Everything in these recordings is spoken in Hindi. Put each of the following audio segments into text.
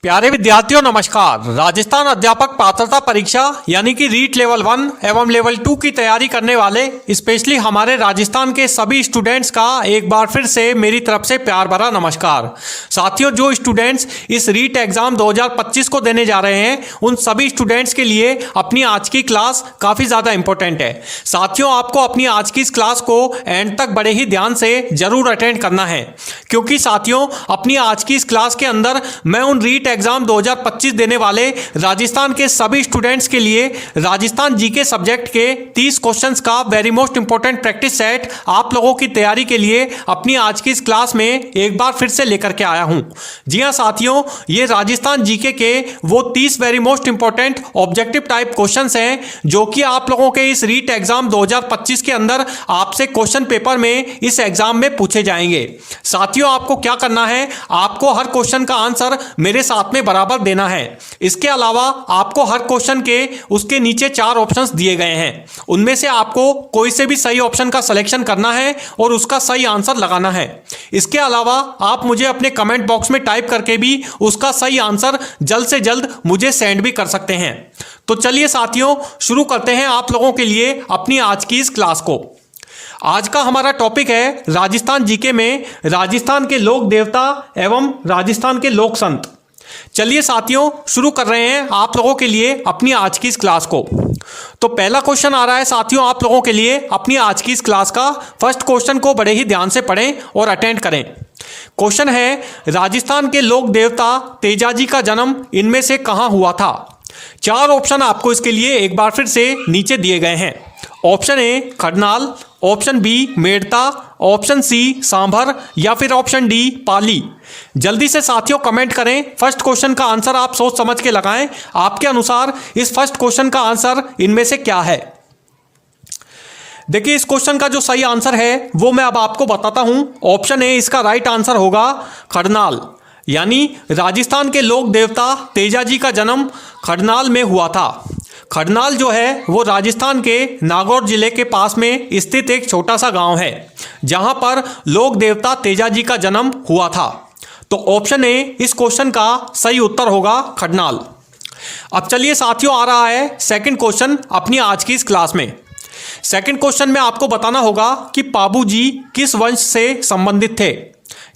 प्यारे विद्यार्थियों नमस्कार। राजस्थान अध्यापक पात्रता परीक्षा यानी कि रीट लेवल 1 एवं लेवल 2 की तैयारी करने वाले स्पेशली हमारे राजस्थान के सभी स्टूडेंट्स का एक बार फिर से मेरी तरफ से प्यार भरा नमस्कार। साथियों, जो स्टूडेंट्स इस रीट एग्जाम 2025 को देने जा रहे हैं उन सभी स्टूडेंट्स के लिए अपनी आज की क्लास काफ़ी ज़्यादा इंपॉर्टेंट है। साथियों, आपको अपनी आज की इस क्लास को एंड तक बड़े ही ध्यान से जरूर अटेंड करना है, क्योंकि साथियों अपनी आज की इस क्लास के अंदर मैं उन रीट एग्जाम 2025 देने वाले राजस्थान के सभी स्टूडेंट्स के लिए राजस्थान जीके सब्जेक्ट के 30 क्वेश्चंस का very most important practice set आप लोगों की तैयारी के लिए अपनी आज की इस क्लास में एक बार फिर से लेकर के आया हूं। जी हां साथियों, ये राजस्थान जीके के वो 30 very most important objective type questions हैं जो कि आप लोगों के इस रीट एग्जाम 2025 के अंदर आपसे क्वेश्चन पेपर में इस एग्जाम में पूछे जाएंगे। साथियों, आपको क्या करना है, आपको हर क्वेश्चन का आंसर मेरे साथ में बराबर देना है। इसके अलावा आपको हर क्वेश्चन के उसके नीचे 4 ऑप्शंस दिए गए हैं, उनमें से आपको कोई से भी सही ऑप्शन का सिलेक्शन करना है और उसका सही आंसर लगाना है। इसके अलावा आप मुझे अपने कमेंट बॉक्स में टाइप करके भी उसका सही आंसर जल्द से जल्द मुझे सेंड भी कर सकते हैं। तो चलिए साथियों, शुरू करते हैं आप लोगों के लिए अपनी आज की इस क्लास को। आज का हमारा टॉपिक है राजस्थान जीके में राजस्थान के लोक देवता एवं राजस्थान के लोक संत। चलिए साथियों, शुरू कर रहे हैं आप लोगों के लिए अपनी आज की इस क्लास को। तो पहला क्वेश्चन आ रहा है साथियों आप लोगों के लिए अपनी आज की इस क्लास का। फर्स्ट क्वेश्चन को बड़े ही ध्यान से पढ़ें और अटेंड करें। क्वेश्चन है, राजस्थान के लोक देवता तेजाजी का जन्म इनमें से कहां हुआ था? 4 ऑप्शन आपको इसके लिए एक बार फिर से नीचे दिए गए हैं। Option A Kharnal, option B Merta, option C Sambhar या फिर ऑप्शन डी पाली। जल्दी से साथियों कमेंट करें। फर्स्ट क्वेश्चन का आंसर आप सोच समझ के लगाएं। आपके अनुसार इस फर्स्ट क्वेश्चन का आंसर इनमें से क्या है? देखिए, इस क्वेश्चन का जो सही आंसर है वो मैं अब आपको बताता हूं। ऑप्शन ए इसका राइट आंसर होगा खरनाल, यानी राजस्थान के लोक देवता तेजाजी का जन्म खरनाल में हुआ था। खरनाल जो है वो राजस्थान के नागौर जिले के पास में स्थित एक छोटा सा गांव है जहां पर लोक देवता तेजाजी का जन्म हुआ था। तो ऑप्शन ए इस क्वेश्चन का सही उत्तर होगा खरनाल। अब चलिए साथियों, आ रहा है सेकंड क्वेश्चन अपनी आज की इस क्लास में। सेकंड क्वेश्चन में आपको बताना होगा कि पाबू जी किस वंश से संबंधित थे।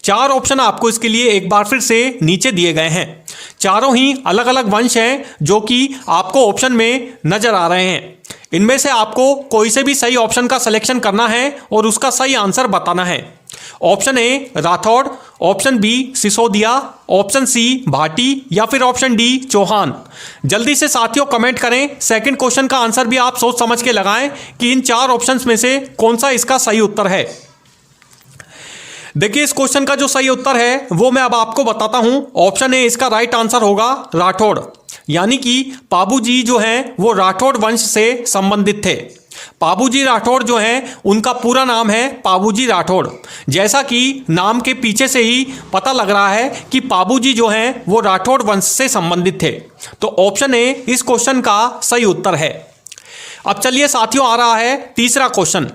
4 ऑप्शन आपको इसके लिए एक बार फिर से नीचे दिए गए हैं। चारों ही अलग अलग वंश हैं जो कि आपको ऑप्शन में नजर आ रहे हैं। इनमें से आपको कोई से भी सही ऑप्शन का सिलेक्शन करना है और उसका सही आंसर बताना है। Option A Rathore, option B Sisodia, option C Bhati या फिर ऑप्शन डी चौहान। जल्दी से साथियों कमेंट करें। सेकंड क्वेश्चन का आंसर भी आप सोच समझ के लगाएं कि इन 4 ऑप्शंस में से कौन सा इसका सही उत्तर है। देखिए, इस क्वेश्चन का जो सही उत्तर है वो मैं अब आपको बताता हूं। ऑप्शन ए इसका राइट आंसर होगा राठौड़, यानी कि पाबूजी जो हैं वो राठौड़ वंश से संबंधित थे। पाबूजी राठौड़ जो हैं उनका पूरा नाम है पाबूजी राठौड़। जैसा कि नाम के पीछे से ही पता लग रहा है कि पाबूजी जो हैं वो राठौड़ वंश से संबंधित थे। तो ऑप्शन ए इस क्वेश्चन का सही उत्तर है। अब चलिए साथियों, आ रहा है तीसरा क्वेश्चन।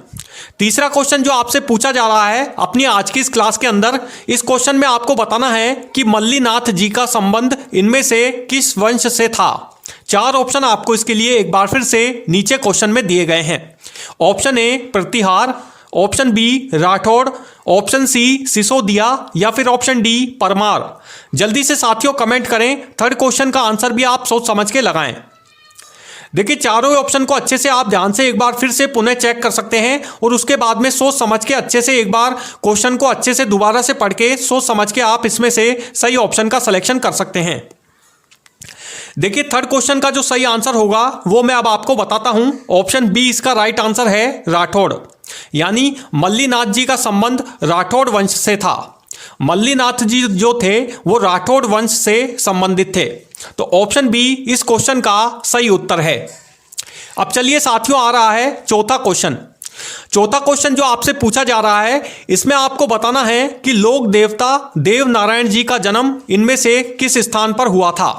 तीसरा क्वेश्चन जो आपसे पूछा जा रहा है अपनी आज की इस क्लास के अंदर, इस क्वेश्चन में आपको बताना है कि मल्लीनाथ जी का संबंध इनमें से किस वंश से था। 4 ऑप्शन आपको इसके लिए एक बार फिर से नीचे क्वेश्चन में दिए गए हैं। Option A Pratihar, option B Rathore, option C Sisodia या फिर ऑप्शन डी परमार। जल्दी से साथियों कमेंट करें। थर्ड क्वेश्चन का आंसर भी आप सोच समझ के लगाएं। देखिए, चारों ऑप्शन को अच्छे से आप ध्यान से एक बार फिर से पुनः चेक कर सकते हैं और उसके बाद में सोच समझ के अच्छे से एक बार क्वेश्चन को अच्छे से दोबारा से पढ़ के सोच समझ के आप इसमें से सही ऑप्शन का सिलेक्शन कर सकते हैं। देखिए, थर्ड क्वेश्चन का जो सही आंसर होगा वो मैं अब आपको बताता हूं। ऑप्शन बी इसका राइट आंसर है राठौड़, यानी मल्लीनाथ जी का संबंध राठौड़ वंश से था। मल्लीनाथ जी जो थे वो राठौड़ वंश से संबंधित थे। तो ऑप्शन बी इस क्वेश्चन का सही उत्तर है। अब चलिए साथियों, आ रहा है चौथा क्वेश्चन। चौथा क्वेश्चन जो आपसे पूछा जा रहा है इसमें आपको बताना है कि लोक देवता देव नारायण जी का जन्म इनमें से किस स्थान पर हुआ था।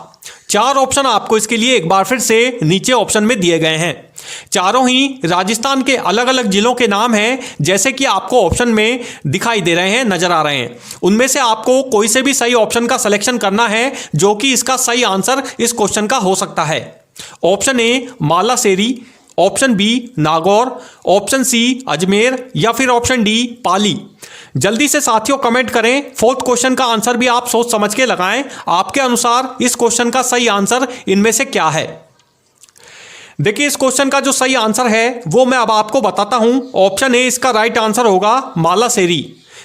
4 ऑप्शन आपको इसके लिए एक बार फिर से नीचे ऑप्शन में दिए गए हैं। चारों ही राजस्थान के अलग अलग जिलों के नाम हैं, जैसे कि आपको ऑप्शन में दिखाई दे रहे हैं, नजर आ रहे हैं। उनमें से आपको कोई से भी सही ऑप्शन का सिलेक्शन करना है, जो कि इसका सही आंसर इस क्वेश्चन का हो सकता है। Option A Malaseri, option B Nagaur, option C Ajmer या फिर ऑप्शन डी पाली। जल्दी से साथियों कमेंट करें। फोर्थ क्वेश्चन का आंसर भी आप सोच समझ के लगाएं। आपके अनुसार इस क्वेश्चन का सही आंसर इनमें से क्या है? देखिए, इस क्वेश्चन का जो सही आंसर है वो मैं अब आपको बताता हूं। ऑप्शन ए इसका राइट आंसर होगा मालासेरी,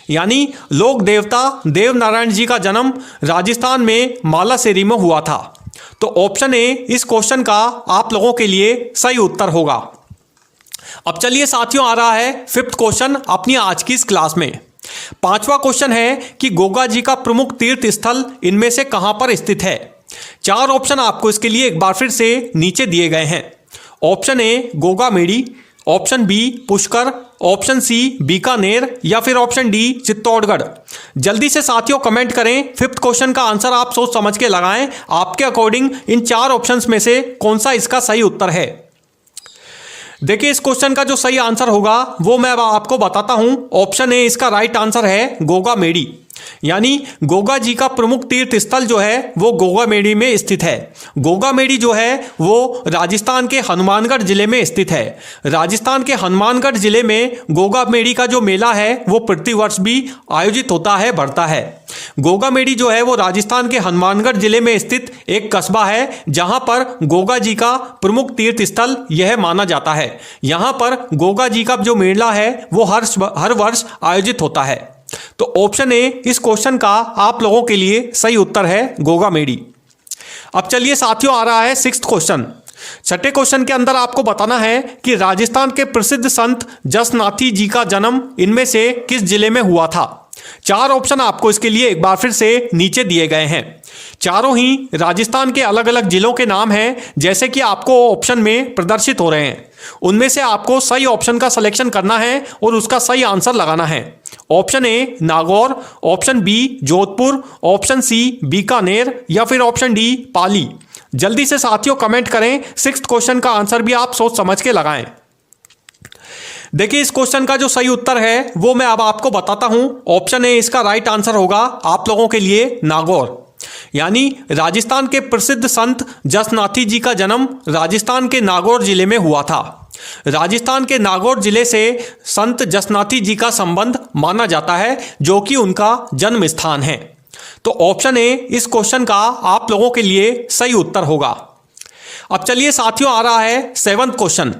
यानी लोक देवता देव नारायण जी का जन्म राजस्थान में मालासेरी में हुआ था। तो ऑप्शन ए इस क्वेश्चन का आप लोगों के लिए सही उत्तर होगा। अब चलिए साथियों, आ रहा है फिफ्थ क्वेश्चन अपनी आज की इस क्लास में। पांचवा क्वेश्चन है कि गोगा जी का प्रमुख तीर्थ स्थल इनमें से कहां पर स्थित है? चार ऑप्शन आपको इसके लिए एक बार फिर से नीचे दिए गए हैं। Option A Goga Medi, option B Pushkar, option C Bikaner या फिर ऑप्शन डी चित्तौड़गढ़। जल्दी से साथियों कमेंट करें। फिफ्थ क्वेश्चन का आंसर आप सोच समझ के लगाएं। आपके अकॉर्डिंग इन चार ऑप्शंस में से कौन सा इसका सही उत्तर है? देखिए, इस क्वेश्चन का जो सही आंसर होगा वो मैं अब आपको बताता हूं। ऑप्शन ए इसका राइट आंसर है गोगा मेड़ी, यानी गोगा जी का प्रमुख तीर्थ स्थल जो है वो गोगा मेड़ी में स्थित है। गोगा मेड़ी जो है वो राजस्थान के हनुमानगढ़ जिले में स्थित है। राजस्थान के हनुमानगढ़ जिले में गोगा मेड़ी का जो मेला है वो प्रतिवर्ष भी आयोजित होता है, बढ़ता है। गोगा मेड़ी जो है वो राजस्थान के हनुमानगढ़ जिले में स्थित एक कस्बा है, जहां पर गोगा जी का प्रमुख तीर्थ स्थल यह माना जाता है। यहां पर गोगा जी का जो मेला है वो हर वर्ष आयोजित होता है। तो ऑप्शन ए इस क्वेश्चन का आप लोगों के लिए सही उत्तर है गोगा मेड़ी। अब चलिए साथियों, आ रहा है सिक्स्थ क्वेश्चन। छठे क्वेश्चन के अंदर आपको बताना है कि राजस्थान के प्रसिद्ध संत जसनाथी जी का जन्म इनमें से किस जिले में हुआ था? चार ऑप्शन आपको इसके लिए एक बार फिर से नीचे दिए गए हैं। चारों ही राजस्थान के अलग अलग जिलों के नाम हैं, जैसे कि आपको ऑप्शन में प्रदर्शित हो रहे हैं। उनमें से आपको सही ऑप्शन का सिलेक्शन करना है और उसका सही आंसर लगाना है। Option A Nagaur, option B Jodhpur, option C Bikaner या फिर ऑप्शन डी पाली। जल्दी से साथियों कमेंट करें। सिक्स्थ क्वेश्चन का आंसर भी आप सोच समझ के लगाएं। देखिए, इस क्वेश्चन का जो सही उत्तर है वो मैं अब आपको बताता हूं। ऑप्शन ए इसका राइट आंसर होगा आप लोगों के लिए नागौर, यानी राजस्थान के प्रसिद्ध संत जसनाथी जी का जन्म राजस्थान के नागौर जिले में हुआ था। राजस्थान के नागौर जिले से संत जसनाथी जी का संबंध माना जाता है, जो कि उनका जन्म स्थान है। तो ऑप्शन ए इस क्वेश्चन का आप लोगों के लिए सही उत्तर होगा। अब चलिए साथियों, आ रहा है सेवंथ क्वेश्चन।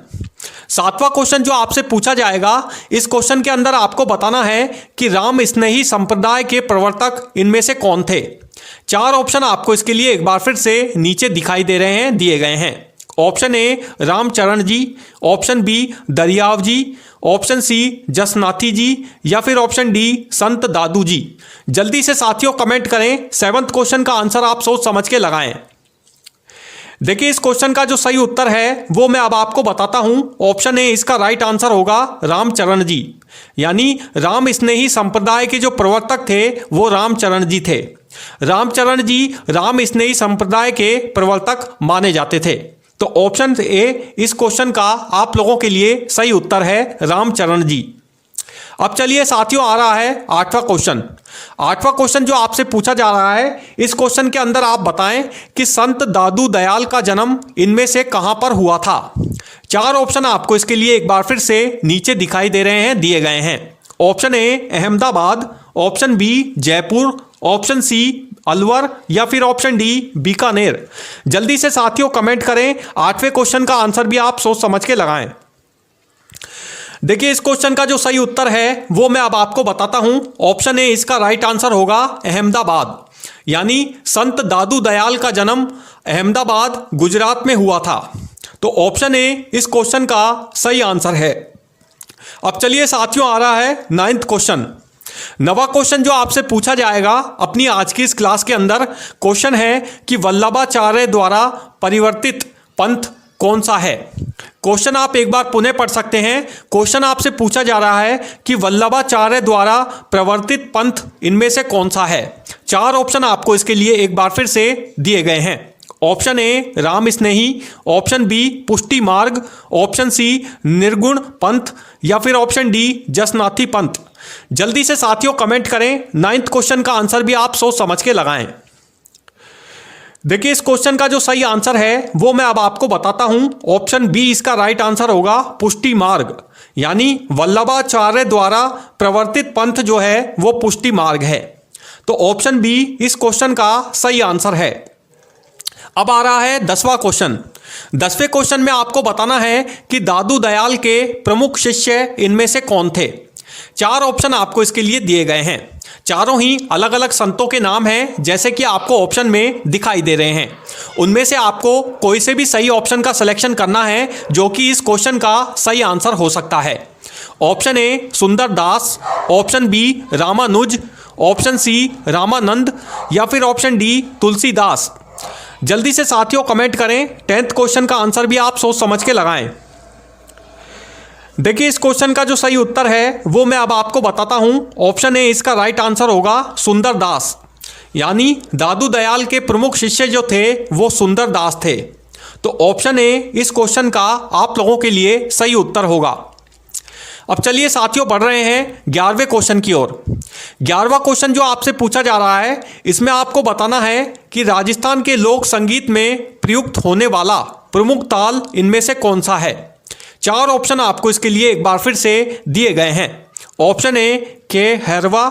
सातवां क्वेश्चन जो आपसे पूछा जाएगा, इस क्वेश्चन के अंदर आपको बताना है कि राम स्नेही संप्रदाय के प्रवर्तक इनमें से कौन थे? चार ऑप्शन आपको इसके लिए एक बार फिर से नीचे दिखाई दे रहे हैं, दिए गए हैं। Option A Ramcharan ji, option B Dariyav ji, option C Jasnathi ji या फिर ऑप्शन डी संत दादू जी। जल्दी से साथियों कमेंट करें। सेवंथ क्वेश्चन का आंसर आप सोच समझ के लगाएं। देखिए, इस क्वेश्चन का जो सही उत्तर है वो मैं अब आपको बताता हूं। ऑप्शन ए इसका राइट आंसर होगा रामचरण जी, यानी राम स्नेही संप्रदाय के जो प्रवर्तक थे वो रामचरण जी थे। रामचरण जी राम स्नेही संप्रदाय के प्रवर्तक माने जाते थे। तो ऑप्शन ए इस क्वेश्चन का आप लोगों के लिए सही उत्तर है रामचरण जी। अब चलिए साथियों, आ रहा है आठवां क्वेश्चन। आठवां क्वेश्चन जो आपसे पूछा जा रहा है, इस क्वेश्चन के अंदर आप बताएं कि संत दादू दयाल का जन्म इनमें से कहां पर हुआ था? चार ऑप्शन आपको इसके लिए एक बार फिर से नीचे दिखाई दे रहे हैं, दिए गए हैं। Option A Ahmedabad, option B Jaipur, option C Alwar या फिर ऑप्शन डी बीकानेर। जल्दी से साथियों कमेंट करें। आठवें क्वेश्चन का आंसर भी आप सोच समझ के लगाएं। देखिए, इस क्वेश्चन का जो सही उत्तर है वो मैं अब आपको बताता हूं। ऑप्शन ए इसका राइट आंसर होगा अहमदाबाद, यानी संत दादू दयाल का जन्म अहमदाबाद गुजरात में हुआ था। तो ऑप्शन ए इस क्वेश्चन का सही आंसर है। अब चलिए साथियों, आ रहा है नाइन्थ क्वेश्चन। नवा क्वेश्चन जो आपसे पूछा जाएगा अपनी आज की इस क्लास के अंदर, क्वेश्चन है कि वल्लभाचार्य द्वारा परिवर्तित पंथ कौन सा है? क्वेश्चन आप एक बार पुनः पढ़ सकते हैं। क्वेश्चन आपसे पूछा जा रहा है कि वल्लभाचार्य द्वारा प्रवर्तित पंथ इनमें से कौन सा है? चार ऑप्शन आपको इसके लिए एक बार फिर से दिए गए हैं। Option A Ram Snehi, option B Pushti Marg, option C निर्गुण पंथ या फिर ऑप्शन डी जसनाथी पंथ। जल्दी से साथियों कमेंट करें। 9th क्वेश्चन का आंसर भी आप सोच समझ के लगाएं। देखिए इस क्वेश्चन का जो सही आंसर है वो मैं अब आपको बताता हूं। ऑप्शन बी इसका राइट आंसर होगा, पुष्टि मार्ग, यानी वल्लभाचार्य द्वारा प्रवर्तित पंथ जो है वो पुष्टि मार्ग है। तो ऑप्शन बी इस क्वेश्चन का सही आंसर है। अब आ रहा है 10वां क्वेश्चन। 10वें क्वेश्चन में आपको बताना है कि दादू दयाल के प्रमुख शिष्य इनमें से कौन थे। 4 ऑप्शन आपको इसके लिए दिए गए हैं। चारों ही अलग अलग संतों के नाम हैं, जैसे कि आपको ऑप्शन में दिखाई दे रहे हैं। उनमें से आपको कोई से भी सही ऑप्शन का सिलेक्शन करना है जो कि इस क्वेश्चन का सही आंसर हो सकता है। Option A Sundar Das, option B Ramanuj, option C Ramanand या फिर ऑप्शन डी तुलसीदास। जल्दी से साथियों कमेंट करें। 10th क्वेश्चन का आंसर भी आप सोच समझ के लगाएं। देखिए इस क्वेश्चन का जो सही उत्तर है वो मैं अब आपको बताता हूं। ऑप्शन ए इसका राइट आंसर होगा, सुंदर दास, यानी दादू दयाल के प्रमुख शिष्य जो थे वो सुंदर दास थे। तो ऑप्शन ए इस क्वेश्चन का आप लोगों के लिए सही उत्तर होगा। अब चलिए साथियों बढ़ रहे हैं 11वें क्वेश्चन की ओर। 11वां क्वेश्चन जो आपसे पूछा जा रहा है इसमें आपको बताना है कि राजस्थान के लोक संगीत में प्रयुक्त होने वाला प्रमुख ताल इनमें से कौन सा है। 4 ऑप्शन आपको इसके लिए एक बार फिर से दिए गए हैं। Option A Kaharwa,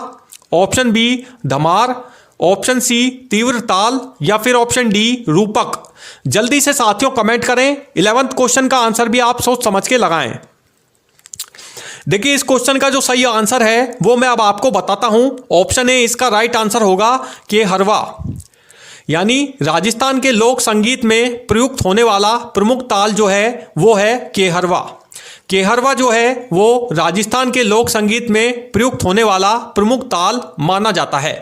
option B Dhamar, option C Tivra Taal या फिर ऑप्शन डी रूपक। जल्दी से साथियों कमेंट करें। 11th क्वेश्चन का आंसर भी आप सोच समझ के लगाएं। देखिए इस क्वेश्चन का जो सही आंसर है वो मैं अब आपको बताता हूं। ऑप्शन ए इसका राइट आंसर होगा, के हरवा, यानी राजस्थान के लोक संगीत में प्रयुक्त होने वाला प्रमुख ताल जो है वो है केहरवा। केहरवा जो है वो राजस्थान के लोक संगीत में प्रयुक्त होने वाला प्रमुख ताल माना जाता है।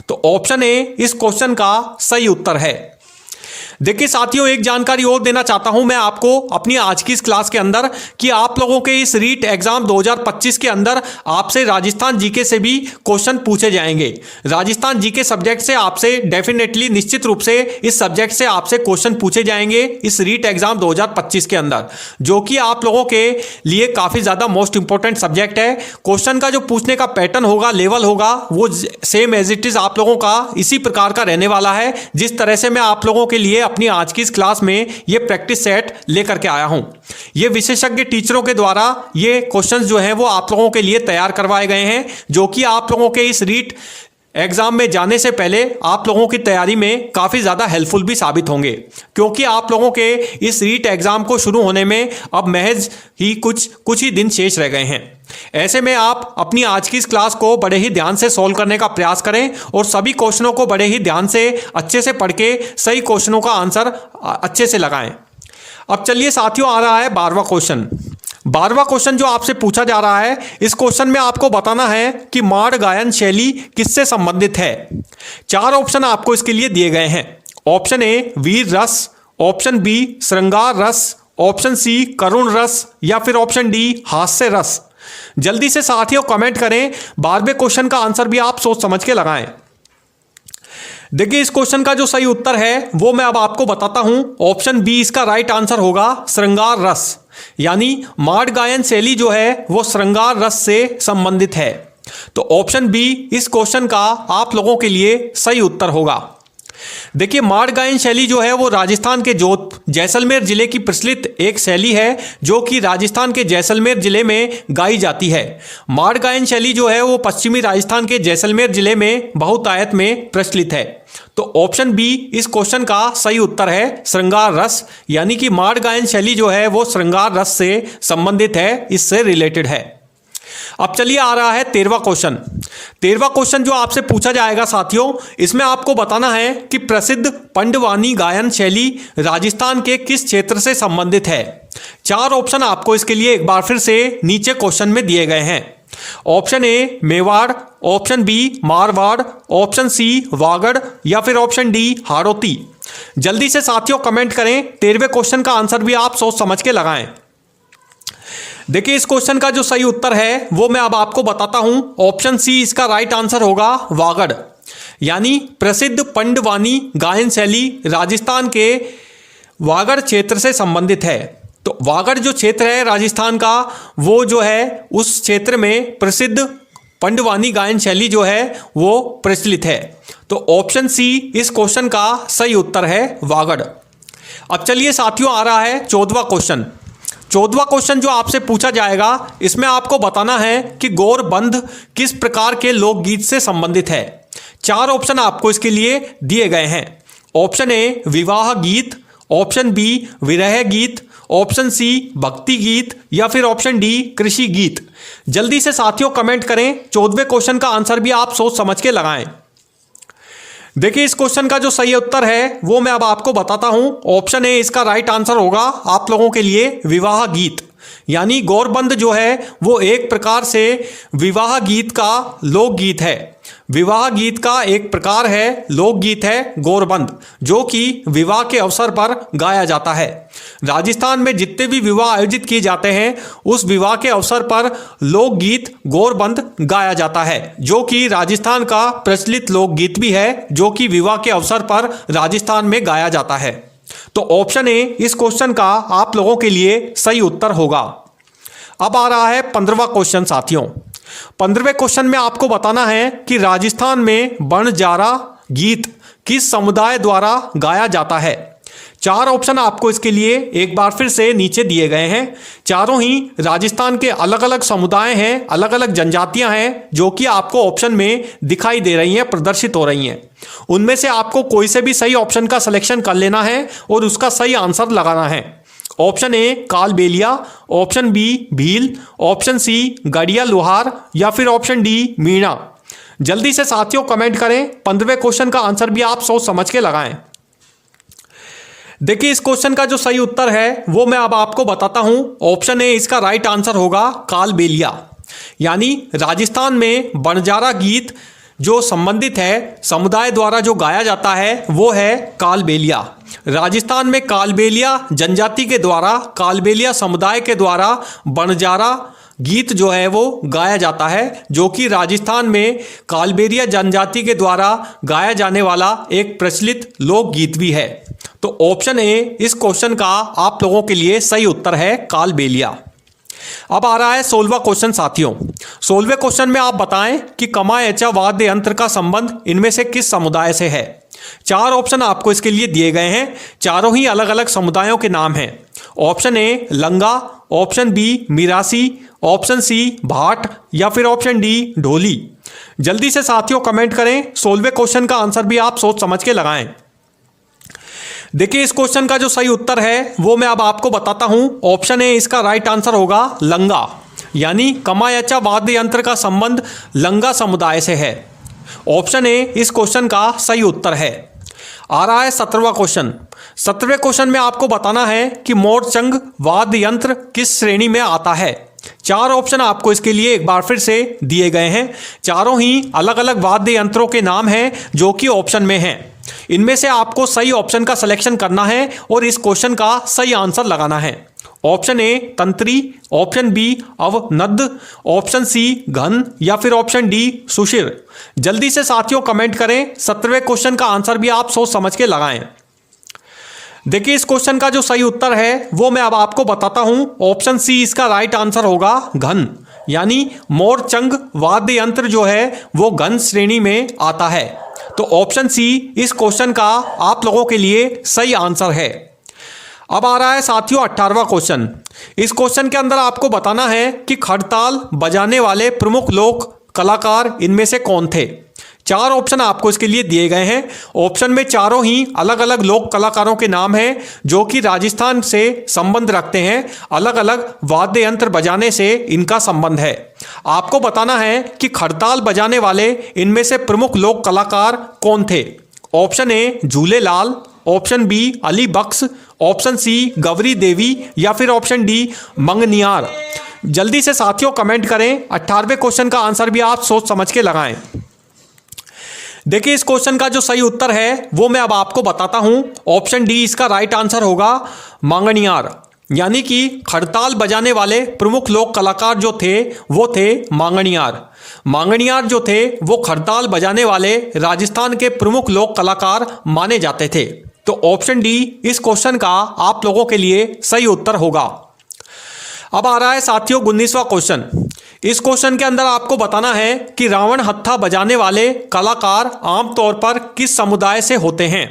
तो ऑप्शन ए इस क्वेश्चन का सही उत्तर है। देखिए साथियों एक जानकारी और देना चाहता हूं मैं आपको अपनी आज की इस क्लास के अंदर कि आप लोगों के इस रीट एग्जाम 2025 के अंदर आपसे राजस्थान जीके से भी क्वेश्चन पूछे जाएंगे। राजस्थान जीके सब्जेक्ट से आपसे डेफिनेटली निश्चित रूप से इस सब्जेक्ट से आपसे क्वेश्चन पूछे जाएंगे इस रीट एग्जाम 2025 के अंदर, जो कि आप लोगों के लिए काफ़ी ज़्यादा मोस्ट इंपॉर्टेंट सब्जेक्ट है। क्वेश्चन का जो पूछने का पैटर्न होगा, लेवल होगा, वो सेम एज इट इज़ आप लोगों का इसी प्रकार का रहने वाला है जिस तरह से मैं आप लोगों के लिए अपनी आज की इस क्लास में ये प्रैक्टिस सेट लेकर के आया हूं। ये विशेषज्ञ टीचरों के द्वारा ये क्वेश्चंस जो हैं वो आप लोगों के लिए तैयार करवाए गए हैं, जो कि आप लोगों के इस रीट एग्जाम में जाने से पहले आप लोगों की तैयारी में काफ़ी ज़्यादा हेल्पफुल भी साबित होंगे, क्योंकि आप लोगों के इस रीट एग्जाम को शुरू होने में अब महज ही कुछ ही दिन शेष रह गए हैं। ऐसे में आप अपनी आज की इस क्लास को बड़े ही ध्यान से सॉल्व करने का प्रयास करें और सभी क्वेश्चनों को बड़े ही ध्यान से अच्छे से पढ़ के सही क्वेश्चनों का आंसर अच्छे से लगाएं। अब चलिए साथियों आ रहा है 12वां क्वेश्चन। 12वां क्वेश्चन जो आपसे पूछा जा रहा है, इस क्वेश्चन में आपको बताना है कि माड़ गायन शैली किससे संबंधित है। 4 ऑप्शन आपको इसके लिए दिए गए हैं। ऑप्शन ए वीर रस, ऑप्शन बी श्रृंगार रस, ऑप्शन सी करुण रस या फिर ऑप्शन डी हास्य रस। जल्दी से साथियों कमेंट करें। 12वें क्वेश्चन का आंसर भी आप सोच समझ के लगाएं। देखिए इस क्वेश्चन का जो सही उत्तर है वो मैं अब आपको बताता हूं। ऑप्शन बी इसका राइट आंसर होगा, श्रृंगार रस, यानी माड़ गायन शैली जो है वो श्रृंगार रस से संबंधित है। तो ऑप्शन बी इस क्वेश्चन का आप लोगों के लिए सही उत्तर होगा। देखिए माड़ गायन शैली जो है वो राजस्थान के जैसलमेर जिले की प्रचलित एक शैली है, जो कि राजस्थान के जैसलमेर जिले में गाई जाती है। माड़ गायन शैली जो है वो पश्चिमी राजस्थान के जैसलमेर जिले में बहुतायत में प्रचलित है। तो ऑप्शन बी इस क्वेश्चन का सही उत्तर है, श्रृंगार रस, यानी कि माड़ गायन शैली जो है वो श्रृंगार रस से संबंधित है, इससे रिलेटेड है। अब चलिए आ रहा है 13वां क्वेश्चन। 13वां क्वेश्चन जो आपसे पूछा जाएगा साथियों, इसमें आपको बताना है कि प्रसिद्ध पंडवानी गायन शैली राजस्थान के किस क्षेत्र से संबंधित है। 4 ऑप्शन आपको इसके लिए एक बार फिर से नीचे क्वेश्चन में दिए गए हैं। Option A Mewar, option B Marwar, option C Vagad या फिर ऑप्शन डी हाड़ौती। जल्दी से साथियों कमेंट करें। 13वें क्वेश्चन का आंसर भी आप सोच समझ के लगाएं। देखिए इस क्वेश्चन का जो सही उत्तर है वो मैं अब आपको बताता हूं। ऑप्शन सी इसका राइट आंसर होगा, वागड़, यानी प्रसिद्ध पंडवानी गायन शैली राजस्थान के वागड़ क्षेत्र से संबंधित है। तो वागड़ जो क्षेत्र है राजस्थान का, वो जो है उस क्षेत्र में प्रसिद्ध पंडवानी गायन शैली जो है वो प्रचलित है। तो ऑप्शन सी इस क्वेश्चन का सही उत्तर है वागड़। अब चलिए साथियों, आ रहा है 14वां क्वेश्चन। 14वां क्वेश्चन जो आपसे पूछा जाएगा, इसमें आपको बताना है कि गौरबंध किस प्रकार के लोकगीत से संबंधित है। 4 ऑप्शन आपको इसके लिए दिए गए हैं। ऑप्शन ए विवाह गीत, ऑप्शन बी विरह गीत, ऑप्शन सी भक्ति गीत या फिर ऑप्शन डी कृषि गीत। जल्दी से साथियों कमेंट करें। 14वें क्वेश्चन का आंसर भी आप सोच समझ के लगाएं। देखिए, इस क्वेश्चन का जो सही उत्तर है वो मैं अब आपको बताता हूं। ऑप्शन ए इसका राइट आंसर होगा आप लोगों के लिए विवाह गीत। यानी गौरबंध जो है वो एक प्रकार से विवाह गीत का लोकगीत है। विवाह गीत का एक प्रकार है, लोकगीत है गौरबंध, जो कि विवाह के अवसर पर गाया जाता है। राजस्थान में जितने भी विवाह आयोजित किए जाते हैं, उस विवाह के अवसर पर लोकगीत गौरबंध गाया जाता है, जो कि राजस्थान का प्रचलित लोकगीत भी है, जो कि विवाह के अवसर पर राजस्थान में गाया जाता है। तो ऑप्शन ए इस क्वेश्चन का आप लोगों के लिए सही उत्तर होगा। अब आ रहा है 15वां क्वेश्चन साथियों। 15वें क्वेश्चन में आपको बताना है कि राजस्थान में बणजारा गीत किस समुदाय द्वारा गाया जाता है। 4 ऑप्शन आपको इसके लिए एक बार फिर से नीचे दिए गए हैं। चारों ही राजस्थान के अलग अलग समुदाय हैं, अलग अलग जनजातियां हैं, जो कि आपको ऑप्शन में दिखाई दे रही हैं, प्रदर्शित हो रही हैं। उनमें से आपको कोई से भी सही ऑप्शन का सिलेक्शन कर लेना है और उसका सही आंसर लगाना है। Option A Kalbelia, option B Bhil, option C Gadia Lohar या फिर ऑप्शन डी मीणा। जल्दी से साथियों कमेंट करें। 15वें क्वेश्चन का आंसर भी आप सोच समझ के लगाएं। देखिए, इस क्वेश्चन का जो सही उत्तर है वो मैं अब आपको बताता हूं। ऑप्शन ए इसका राइट आंसर होगा कालबेलिया। यानी राजस्थान में बणजारा गीत जो संबंधित है, समुदाय द्वारा जो गाया जाता है, वो है कालबेलिया। राजस्थान में कालबेलिया जनजाति के द्वारा, कालबेलिया समुदाय के द्वारा बणजारा गीत जो है वो गाया जाता है, जो कि राजस्थान में कालबेलिया जनजाति के द्वारा गाया जाने वाला एक प्रचलित लोकगीत भी है। तो ऑप्शन ए इस क्वेश्चन का आप लोगों के लिए सही उत्तर है कालबेलिया। अब आ रहा है 16वां क्वेश्चन साथियों। 16वें क्वेश्चन में आप बताएं कि कमाएचा वाद्य यंत्र का संबंध इनमें से किस समुदाय से है। 4 ऑप्शन आपको इसके लिए दिए गए हैं। चारों ही अलग अलग समुदायों के नाम हैं। Option A Langa, option B Mirasi, option C Bhat या फिर ऑप्शन डी ढोली। जल्दी से साथियों कमेंट करें। 16वें क्वेश्चन का आंसर भी आप सोच समझ के लगाएं। देखिए, इस क्वेश्चन का जो सही उत्तर है वो मैं अब आपको बताता हूं। ऑप्शन ए इसका राइट आंसर होगा लंगा। यानी कमायाचा वाद्य यंत्र का संबंध लंगा समुदाय से है। ऑप्शन ए इस क्वेश्चन का सही उत्तर है। आ रहा है 17वां क्वेश्चन। 17वें क्वेश्चन में आपको बताना है कि मोरचंग वाद्य यंत्र किस श्रेणी में आता है। 4 ऑप्शन आपको इसके लिए एक बार फिर से दिए गए हैं। चारों ही अलग अलग वाद्य यंत्रों के नाम हैं, जो कि ऑप्शन में हैं। इनमें से आपको सही ऑप्शन का सिलेक्शन करना है और इस क्वेश्चन का सही आंसर लगाना है। ऑप्शन ए तंत्री, ऑप्शन बी अवनद, ऑप्शन सी घन या फिर ऑप्शन डी सुशिर। जल्दी से साथियों कमेंट करें। 17वें क्वेश्चन का आंसर भी आप सोच समझ के लगाएं। देखिए, इस क्वेश्चन का जो सही उत्तर है वो मैं अब आपको बताता हूं। ऑप्शन सी इसका राइट आंसर होगा घन। यानी मोरचंग वाद्य यंत्र जो है वो घन श्रेणी में आता है। तो ऑप्शन सी इस क्वेश्चन का आप लोगों के लिए सही आंसर है। अब आ रहा है साथियों 18वां क्वेश्चन। इस क्वेश्चन के अंदर आपको बताना है कि खड़ताल बजाने वाले प्रमुख लोक कलाकार इनमें से कौन थे। 4 ऑप्शन आपको इसके लिए दिए गए हैं। ऑप्शन में चारों ही अलग अलग लोक कलाकारों के नाम हैं, जो कि राजस्थान से संबंध रखते हैं। अलग अलग वाद्य यंत्र बजाने से इनका संबंध है। आपको बताना है कि खड़ताल बजाने वाले इनमें से प्रमुख लोक कलाकार कौन थे। Option A Jhulelal, option B Ali Bakhsh, option C Gauri Devi या फिर ऑप्शन डी मंगनियार। जल्दी से साथियों कमेंट करें। 18वें क्वेश्चन का आंसर भी आप सोच समझ के लगाएं। देखिए, इस क्वेश्चन का जो सही उत्तर है वो मैं अब आपको बताता हूं। ऑप्शन डी इसका राइट आंसर होगा मांगनियार। यानी कि खड़ताल बजाने वाले प्रमुख लोक कलाकार जो थे वो थे मांगणियार। मांगणियार जो थे वो खड़ताल बजाने वाले राजस्थान के प्रमुख लोक कलाकार माने जाते थे। तो ऑप्शन डी इस क्वेश्चन का आप लोगों के लिए सही उत्तर होगा। अब आ रहा है साथियों 19वां क्वेश्चन। इस क्वेश्चन के अंदर आपको बताना है कि रावण हत्था बजाने वाले कलाकार आमतौर पर किस समुदाय से होते हैं।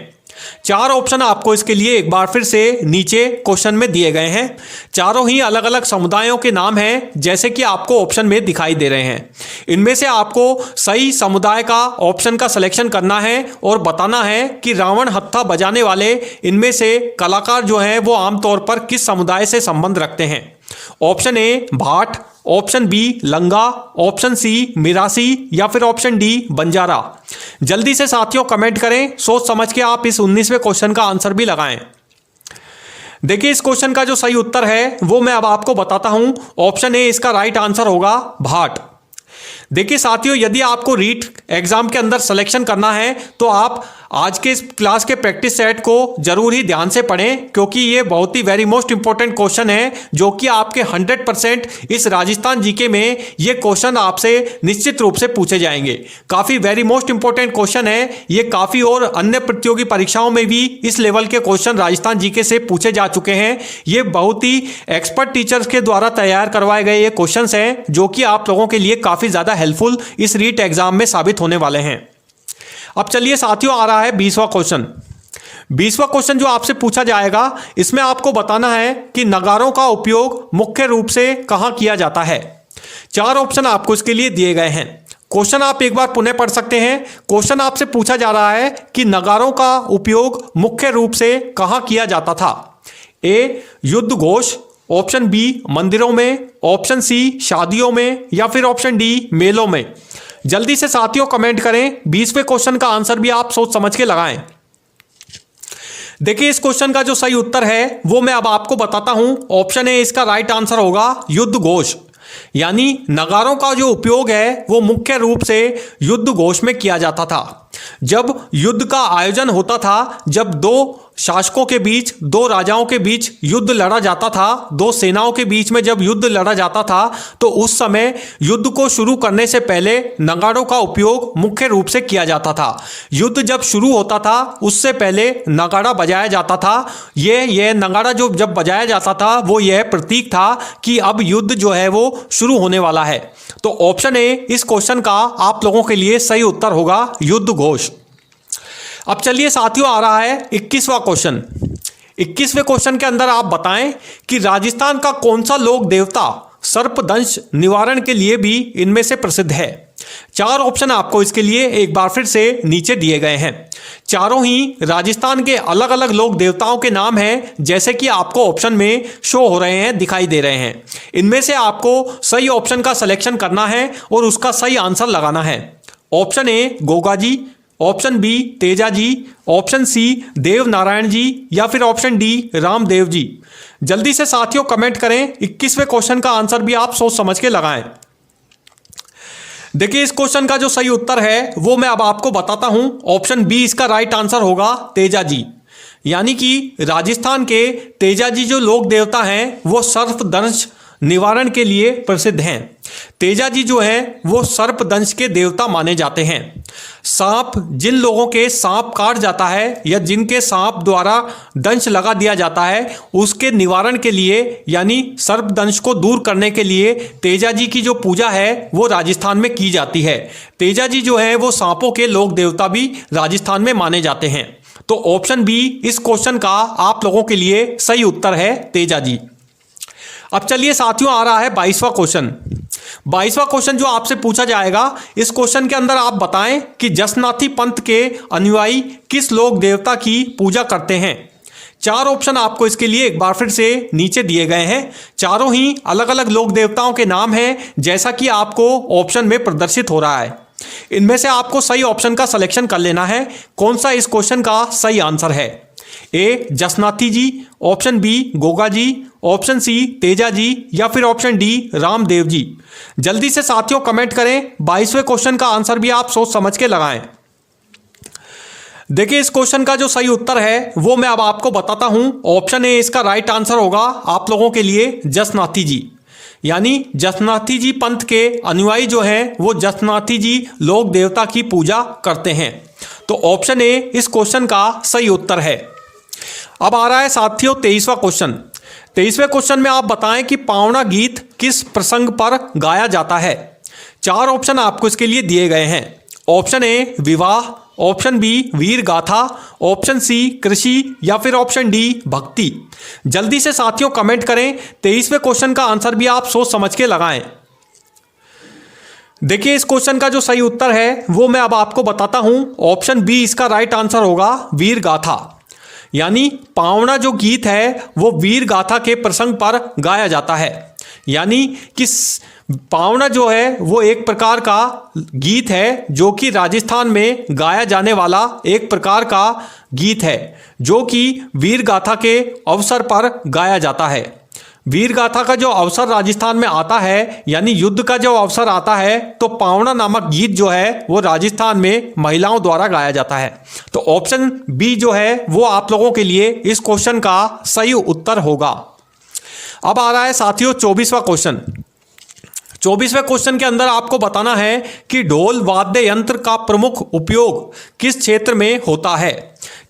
4 ऑप्शन आपको इसके लिए एक बार फिर से नीचे क्वेश्चन में दिए गए हैं। चारों ही अलग अलग समुदायों के नाम हैं, जैसे कि आपको ऑप्शन में दिखाई दे रहे हैं। इनमें से आपको सही समुदाय का ऑप्शन का सिलेक्शन करना है और बताना है कि रावण हत्था बजाने वाले इनमें से कलाकार जो हैं वो आमतौर पर किस समुदाय से संबंध रखते हैं। Option A Bhat, option B Langa, option C Mirasi या फिर ऑप्शन डी बंजारा। जल्दी से साथियों कमेंट करें, सोच समझ के आप इस 19वें क्वेश्चन का आंसर भी लगाएं। देखिए इस क्वेश्चन का जो सही उत्तर है वो मैं अब आपको बताता हूं। ऑप्शन ए इसका राइट आंसर होगा भाट। देखिए साथियों, यदि आपको रीट एग्जाम के अंदर सिलेक्शन करना है तो आप आज के इस क्लास के प्रैक्टिस सेट को जरूर ही ध्यान से पढ़ें, क्योंकि ये बहुत ही वेरी मोस्ट इंपॉर्टेंट क्वेश्चन है जो कि आपके 100% इस राजस्थान जीके में ये क्वेश्चन आपसे निश्चित रूप से पूछे जाएंगे। काफ़ी वेरी मोस्ट इंपॉर्टेंट क्वेश्चन है ये। काफ़ी और अन्य प्रतियोगी परीक्षाओं में भी इस लेवल के क्वेश्चन राजस्थान जीके से पूछे जा चुके हैं। ये बहुत ही एक्सपर्ट टीचर्स के द्वारा तैयार करवाए गए ये क्वेश्चन हैं जो कि आप लोगों के लिए काफ़ी ज़्यादा हेल्पफुल इस रीट एग्जाम में साबित होने वाले हैं। अब चलिए साथियों आ रहा है 20वां क्वेश्चन। 20वां क्वेश्चन जो आपसे पूछा जाएगा इसमें आपको बताना है कि नगारों का उपयोग मुख्य रूप से कहां किया जाता है। 4 ऑप्शन आपको इसके लिए दिए गए हैं। क्वेश्चन आप एक बार पुनः पढ़ सकते हैं। क्वेश्चन आपसे पूछा जा रहा है कि नगारों का उपयोग मुख्य रूप से कहां किया जाता था। ए युद्ध घोष, ऑप्शन बी मंदिरों में, ऑप्शन सी शादियों में या फिर ऑप्शन डी मेलों में। जल्दी से साथियों कमेंट करें। 20वें क्वेश्चन का आंसर भी आप सोच समझ के लगाएं। देखिए इस क्वेश्चन का जो सही उत्तर है वो मैं अब आपको बताता हूं। ऑप्शन ए इसका राइट आंसर होगा युद्ध घोष। यानी नगारों का जो उपयोग है वो मुख्य रूप से युद्ध घोष में किया जाता था। जब युद्ध का आयोजन होता था, जब 2 शासकों के बीच, 2 राजाओं के बीच युद्ध लड़ा जाता था, 2 सेनाओं के बीच में जब युद्ध लड़ा जाता था, तो उस समय युद्ध को शुरू करने से पहले नगाड़ों का उपयोग मुख्य रूप से किया जाता था। युद्ध जब शुरू होता था उससे पहले नगाड़ा बजाया जाता था। यह नगाड़ा जो जब बजाया जाता था वो यह प्रतीक था कि अब युद्ध जो है वो शुरू होने वाला है। तो ऑप्शन ए इस क्वेश्चन का आप लोगों के लिए सही उत्तर होगा युद्ध घोष। अब चलिए साथियों आ रहा है 21वां क्वेश्चन। 21वें क्वेश्चन के अंदर आप बताएं कि राजस्थान का कौन सा लोक देवता सर्पदंश निवारण के लिए भी इनमें से प्रसिद्ध है। 4 ऑप्शन आपको इसके लिए एक बार फिर से नीचे दिए गए हैं। चारों ही राजस्थान के अलग अलग लोक देवताओं के नाम हैं, जैसे कि आपको ऑप्शन में शो हो रहे हैं, दिखाई दे रहे हैं। इनमें से आपको सही ऑप्शन का सिलेक्शन करना है और उसका सही आंसर लगाना है। Option A Goga ji, option B Teja ji, option C Dev Narayan ji या फिर ऑप्शन डी रामदेव जी। जल्दी से साथियों कमेंट करें। 21वें क्वेश्चन का आंसर भी आप सोच समझ के लगाएं। देखिए इस क्वेश्चन का जो सही उत्तर है वो मैं अब आपको बताता हूं। ऑप्शन बी इसका राइट आंसर होगा तेजा जी। यानी कि राजस्थान के तेजा जी जो लोक देवता हैं वो सर्पदंश निवारण के लिए प्रसिद्ध हैं। तेजा जी जो हैं वो सर्पदंश के देवता माने जाते हैं। सांप, जिन लोगों के सांप काट जाता है या जिनके सांप द्वारा दंश लगा दिया जाता है, उसके निवारण के लिए यानी सर्पदंश को दूर करने के लिए तेजा जी की जो पूजा है वो राजस्थान में की जाती है। तेजा जी जो है वो सांपों के लोक देवता भी राजस्थान में माने जाते हैं। तो ऑप्शन बी इस क्वेश्चन का आप लोगों के लिए सही उत्तर है तेजा जी। अब चलिए साथियों आ रहा है 22वां क्वेश्चन। 22वां क्वेश्चन जो आपसे पूछा जाएगा, इस क्वेश्चन के अंदर आप बताएं कि जसनाथी पंथ के अनुयायी किस लोक देवता की पूजा करते हैं। 4 ऑप्शन आपको इसके लिए एक बार फिर से नीचे दिए गए हैं। चारों ही अलग अलग लोक देवताओं के नाम हैं, जैसा कि आपको ऑप्शन में प्रदर्शित हो रहा है। इनमें से आपको सही ऑप्शन का सिलेक्शन कर लेना है, कौन सा इस क्वेश्चन का सही आंसर है। ए जसनाथी जी, option B Goga ji, option सी तेजा जी या फिर ऑप्शन डी रामदेव जी। जल्दी से साथियों कमेंट करें। 22वें क्वेश्चन का आंसर भी आप सोच समझ के लगाएं। देखिए इस क्वेश्चन का जो सही उत्तर है वो मैं अब आपको बताता हूं। ऑप्शन ए इसका राइट आंसर होगा आप लोगों के लिए जसनाथी जी। यानी जसनाथी जी पंथ के अनुयायी जो हैं वो जसनाथी जी लोक देवता की पूजा करते हैं। तो ऑप्शन ए इस क्वेश्चन का सही उत्तर है। अब आ रहा है साथियों 23वां क्वेश्चन। 23वें क्वेश्चन में आप बताएं कि पावना गीत किस प्रसंग पर गाया जाता है। 4 ऑप्शन आपको इसके लिए दिए गए हैं। ऑप्शन ए विवाह, ऑप्शन बी वीर गाथा, ऑप्शन सी कृषि या फिर ऑप्शन डी भक्ति। जल्दी से साथियों कमेंट करें। 23वें क्वेश्चन का आंसर भी आप सोच समझ के लगाएं। देखिए इस क्वेश्चन का जो सही उत्तर है वो मैं अब आपको बताता हूं। ऑप्शन बी इसका राइट आंसर होगा वीर गाथा। यानी पावना जो गीत है वो वीर गाथा के प्रसंग पर गाया जाता है। यानी कि पावना जो है वो एक प्रकार का गीत है जो कि राजस्थान में गाया जाने वाला एक प्रकार का गीत है जो कि वीर गाथा के अवसर पर गाया जाता है। वीर गाथा का जो अवसर राजस्थान में आता है यानी युद्ध का जो अवसर आता है तो पावना नामक गीत जो है वो राजस्थान में महिलाओं द्वारा गाया जाता है। तो ऑप्शन बी जो है वो आप लोगों के लिए इस क्वेश्चन का सही उत्तर होगा। अब आ रहा है साथियों 24वां क्वेश्चन। 24वें क्वेश्चन के अंदर आपको बताना है कि ढोल वाद्य यंत्र का प्रमुख उपयोग किस क्षेत्र में होता है।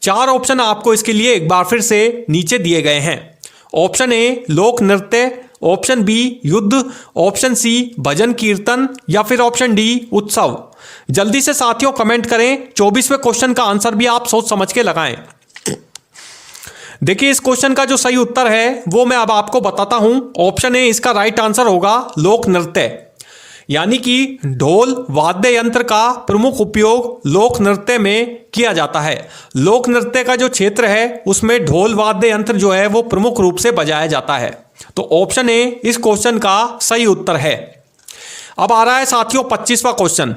4 ऑप्शन आपको इसके लिए एक बार फिर से नीचे दिए गए हैं। ऑप्शन ए लोक नृत्य, ऑप्शन बी युद्ध, ऑप्शन सी भजन कीर्तन या फिर ऑप्शन डी उत्सव। जल्दी से साथियों कमेंट करें। 24वें क्वेश्चन का आंसर भी आप सोच समझ के लगाएं। देखिए इस क्वेश्चन का जो सही उत्तर है वो मैं अब आपको बताता हूं। ऑप्शन ए इसका राइट आंसर होगा लोक नृत्य। यानी कि ढोल वाद्य यंत्र का प्रमुख उपयोग लोक नृत्य में किया जाता है। लोक नृत्य का जो क्षेत्र है उसमें ढोल वाद्य यंत्र जो है वो प्रमुख रूप से बजाया जाता है। तो ऑप्शन ए इस क्वेश्चन का सही उत्तर है। अब आ रहा है साथियों 25वां क्वेश्चन।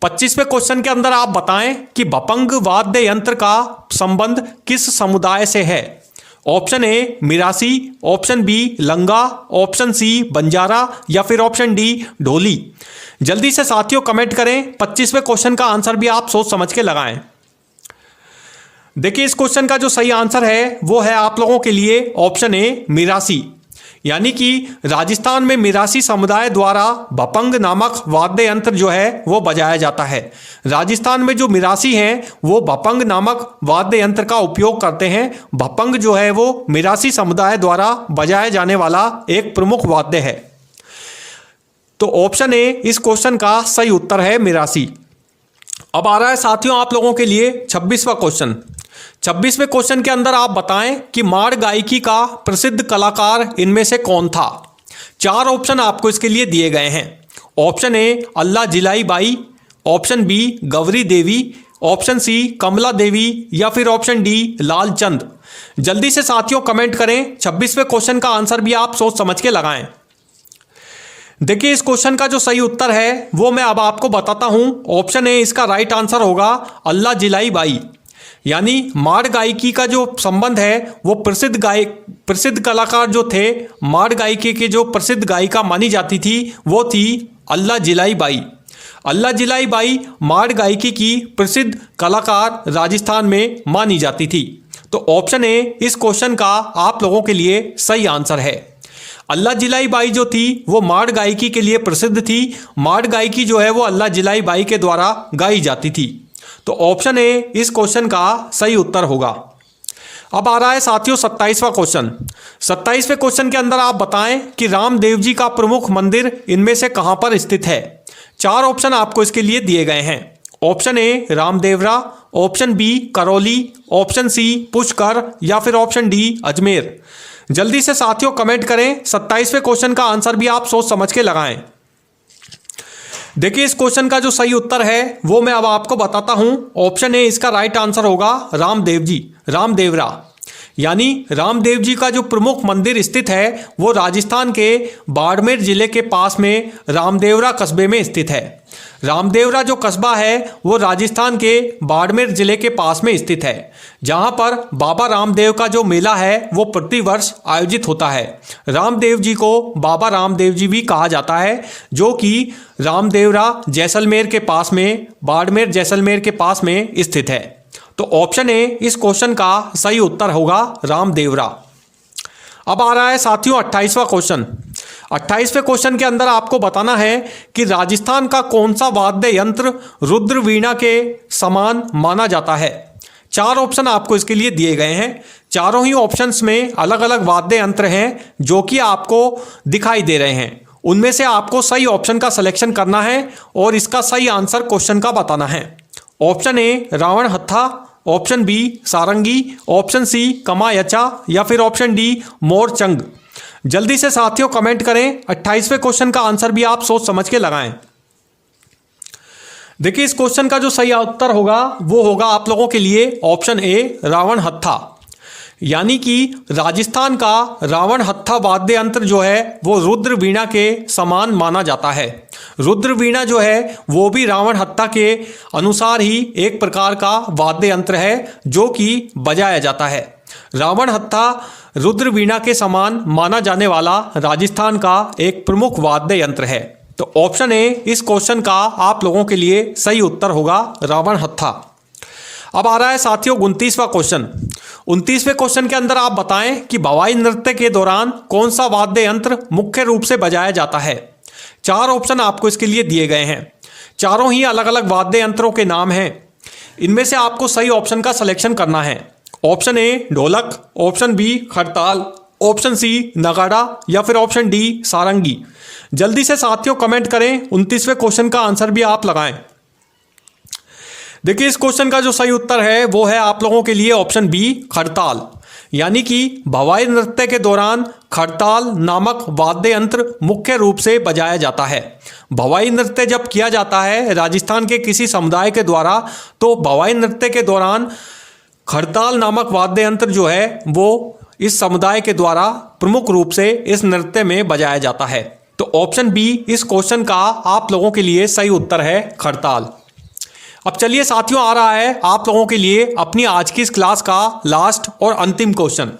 25वें क्वेश्चन के अंदर आप बताएं कि भपंग वाद्य यंत्र का संबंध किस समुदाय से है। Option A Mirasi, option B Langa, option C Banjara या फिर ऑप्शन डी ढोली। जल्दी से साथियों कमेंट करें। 25वें क्वेश्चन का आंसर भी आप सोच समझ के लगाएं। देखिए इस क्वेश्चन का जो सही आंसर है वो है आप लोगों के लिए ऑप्शन ए मिरासी। यानी कि राजस्थान में मिरासी समुदाय द्वारा भपंग नामक वाद्य यंत्र जो है वो बजाया जाता है। राजस्थान में जो मिरासी हैं वो भपंग नामक वाद्य यंत्र का उपयोग करते हैं। भपंग जो है वो मिरासी समुदाय द्वारा बजाया जाने वाला एक प्रमुख वाद्य है। तो ऑप्शन ए इस क्वेश्चन का सही उत्तर है मिरासी। अब आ रहा है साथियों आप लोगों के लिए 26वां क्वेश्चन। 26वें क्वेश्चन के अंदर आप बताएं कि माड़ गायकी का प्रसिद्ध कलाकार इनमें से कौन था। 4 ऑप्शन आपको इसके लिए दिए गए हैं। Option A Allah Jilai Bai, option B Gauri Devi, option C Kamla Devi या फिर ऑप्शन डी लालचंद। जल्दी से साथियों कमेंट करें। 26वें क्वेश्चन का आंसर भी आप सोच समझ के लगाएं। देखिए इस क्वेश्चन का जो सही उत्तर है वो मैं अब आपको बताता हूं। ऑप्शन ए इसका राइट आंसर होगा अल्लाह जिलाई बाई। यानी माड़ गायकी का जो संबंध है वो प्रसिद्ध कलाकार जो थे माड़ गायकी के जो प्रसिद्ध गायिका मानी जाती थी वो थी अल्लाह Jilai by. Allah Jilai by माड़ गायकी की प्रसिद्ध कलाकार राजस्थान में मानी जाती थी। तो ऑप्शन ए इस क्वेश्चन का आप लोगों के लिए सही आंसर है। अल्लाह जिलाई बाई जो थी वो माड़ गायकी के लिए प्रसिद्ध थी। माड़ गायकी जो है वो अल्लाह जिलाई बाई के द्वारा गाई जाती थी। तो ऑप्शन ए इस क्वेश्चन का सही उत्तर होगा। अब आ रहा है साथियों 27वां क्वेश्चन। 27वें क्वेश्चन के अंदर आप बताएं कि रामदेव जी का प्रमुख मंदिर इनमें से कहां पर स्थित है। 4 ऑप्शन आपको इसके लिए दिए गए हैं। Option A Ramdevra, option B Karauli, option C Pushkar या फिर ऑप्शन डी अजमेर। जल्दी से साथियों कमेंट करें। 27वें क्वेश्चन का आंसर भी आप सोच समझ के लगाएं। देखिए इस क्वेश्चन का जो सही उत्तर है वो मैं अब आपको बताता हूं। ऑप्शन ए इसका राइट आंसर होगा रामदेवरा। यानी रामदेव जी का जो प्रमुख मंदिर स्थित है वो राजस्थान के बाड़मेर जिले के पास में रामदेवरा कस्बे में स्थित है। रामदेवरा जो कस्बा है वो राजस्थान के बाड़मेर जिले के पास में स्थित है, जहां पर बाबा रामदेव का जो मेला है वो प्रतिवर्ष आयोजित होता है। रामदेव जी को बाबा रामदेव जी भी कहा जाता है, जो कि रामदेवरा जैसलमेर के पास में बाड़मेर जैसलमेर के पास में स्थित है। तो ऑप्शन ए इस क्वेश्चन का सही उत्तर होगा रामदेवरा। अब आ रहा है साथियों 28वां क्वेश्चन। 28वें क्वेश्चन के अंदर आपको बताना है कि राजस्थान का कौन सा वाद्य यंत्र रुद्र वीणा के समान माना जाता है। 4 ऑप्शन आपको इसके लिए दिए गए हैं। चारों ही ऑप्शंस में अलग अलग वाद्य यंत्र हैं जो कि आपको दिखाई दे रहे हैं। उनमें से आपको सही ऑप्शन का सिलेक्शन करना है और इसका सही आंसर क्वेश्चन का बताना है। ऑप्शन ए रावण हत्था, ऑप्शन बी सारंगी, ऑप्शन सी कमायचा या फिर ऑप्शन डी मोरचंग। जल्दी से साथियों कमेंट करें। 28वें क्वेश्चन का आंसर भी आप सोच समझ के लगाएं। देखिए इस क्वेश्चन का जो सही उत्तर होगा वो होगा आप लोगों के लिए ऑप्शन ए रावण हत्था, यानी कि राजस्थान का रावण हत्था वाद्य यंत्र जो है वो रुद्र वीणा के समान माना जाता है। रुद्र वीणा जो है वो भी रावण हत्था के अनुसार ही एक प्रकार का वाद्य यंत्र है जो कि बजाया जाता है। रावण हत्था रुद्र वीणा के समान माना जाने वाला राजस्थान का एक प्रमुख वाद्य यंत्र है। तो ऑप्शन ए इस क्वेश्चन का आप लोगों के लिए सही उत्तर होगा रावण हत्था। अब आ रहा है साथियों 29वां क्वेश्चन। 29वें क्वेश्चन के अंदर आप बताएं कि भवाई नृत्य के दौरान कौन सा वाद्य यंत्र मुख्य रूप से बजाया जाता है। 4 ऑप्शन आपको इसके लिए दिए गए हैं। चारों ही अलग अलग वाद्य यंत्रों के नाम हैं। इनमें से आपको सही ऑप्शन का सिलेक्शन करना है। ऑप्शन ए ढोलक, ऑप्शन बी खड़ताल, ऑप्शन सी नगाड़ा या फिर ऑप्शन डी सारंगी। जल्दी से साथियों कमेंट करें। 29वें क्वेश्चन का आंसर भी आप लगाएं। देखिए इस क्वेश्चन का जो सही उत्तर है वो है आप लोगों के लिए ऑप्शन बी खड़ताल, यानी कि भवाई नृत्य के दौरान खड़ताल नामक वाद्य यंत्र मुख्य रूप से बजाया जाता है। भवाई नृत्य जब किया जाता है राजस्थान के किसी समुदाय के द्वारा, तो भवाई नृत्य के दौरान खड़ताल नामक वाद्य यंत्र जो है वो इस समुदाय के द्वारा प्रमुख रूप से इस नृत्य में बजाया जाता है। तो ऑप्शन बी इस क्वेश्चन का आप लोगों के लिए सही उत्तर है खड़ताल। अब चलिए साथियों आ रहा है आप लोगों के लिए अपनी आज की इस क्लास का लास्ट और अंतिम क्वेश्चन।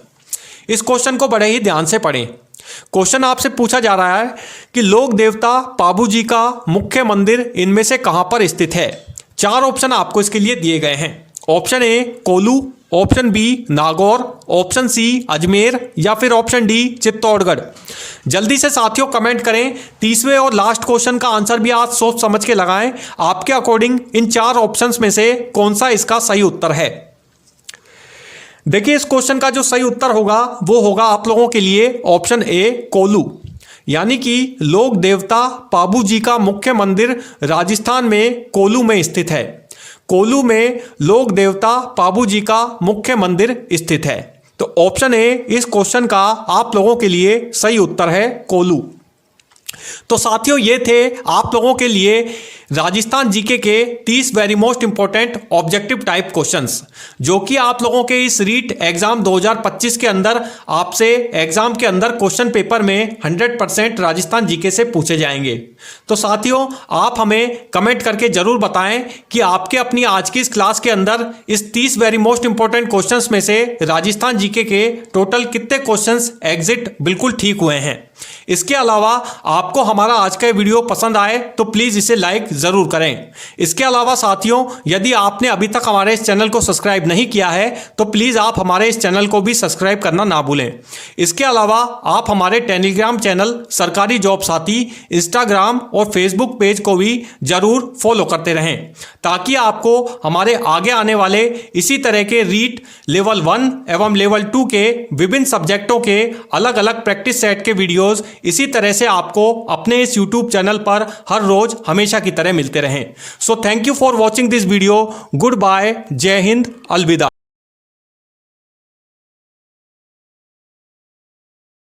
इस क्वेश्चन को बड़े ही ध्यान से पढ़ें। क्वेश्चन आपसे पूछा जा रहा है कि लोक देवता पाबू जी का मुख्य मंदिर इनमें से कहां पर स्थित है। 4 ऑप्शन आपको इसके लिए दिए गए हैं। Option A Kolu, option B Nagaur, option C Ajmer या फिर ऑप्शन डी चित्तौड़गढ़। जल्दी से साथियों कमेंट करें। 30वें और लास्ट क्वेश्चन का आंसर भी आज सोच समझ के लगाएं। आपके अकॉर्डिंग इन 4 ऑप्शंस में से कौन सा इसका सही उत्तर है। देखिए इस क्वेश्चन का जो सही उत्तर होगा वो होगा आप लोगों के लिए ऑप्शन ए कोलू, यानी कि लोक देवता पाबू जी का मुख्य मंदिर राजस्थान में कोलू में स्थित है। कोलू में लोक देवता पाबू जी का मुख्य मंदिर स्थित है। तो ऑप्शन ए इस क्वेश्चन का आप लोगों के लिए सही उत्तर है कोलू। तो साथियों ये थे आप लोगों के लिए राजस्थान जीके के 30 very most important objective type questions, जो कि आप लोगों के इस रीट एग्जाम 2025 के अंदर आपसे एग्जाम के अंदर क्वेश्चन पेपर में 100% राजस्थान जीके से पूछे जाएंगे। तो साथियों आप हमें कमेंट करके जरूर बताएं कि आपके अपनी आज की इस क्लास के अंदर इस 30 वेरी मोस्ट इंपॉर्टेंट क्वेश्चंस में से राजस्थान जीके के टोटल कितने क्वेश्चंस एग्जिट बिल्कुल ठीक हुए हैं। इसके अलावा आपको हमारा आज का वीडियो पसंद आए तो प्लीज इसे लाइक जरूर करें। इसके अलावा साथियों यदि आपने अभी तक हमारे इस चैनल को सब्सक्राइब नहीं किया है तो प्लीज आप हमारे इस चैनल को भी सब्सक्राइब करना ना भूलें। इसके अलावा आप हमारे टेलीग्राम चैनल सरकारी जॉब साथी, इंस्टाग्राम और फेसबुक पेज को भी जरूर फॉलो करते रहें, ताकि आपको हमारे आगे आने वाले इसी तरह के रीट लेवल 1 एवं लेवल 2 के विभिन्न सब्जेक्टों के अलग अलग प्रैक्टिस सेट के वीडियोस इसी तरह से आपको अपने इस YouTube चैनल पर हर रोज हमेशा की तरह मिलते रहें। So thank you for watching this video. Good bye, जय हिंद, अलविदा।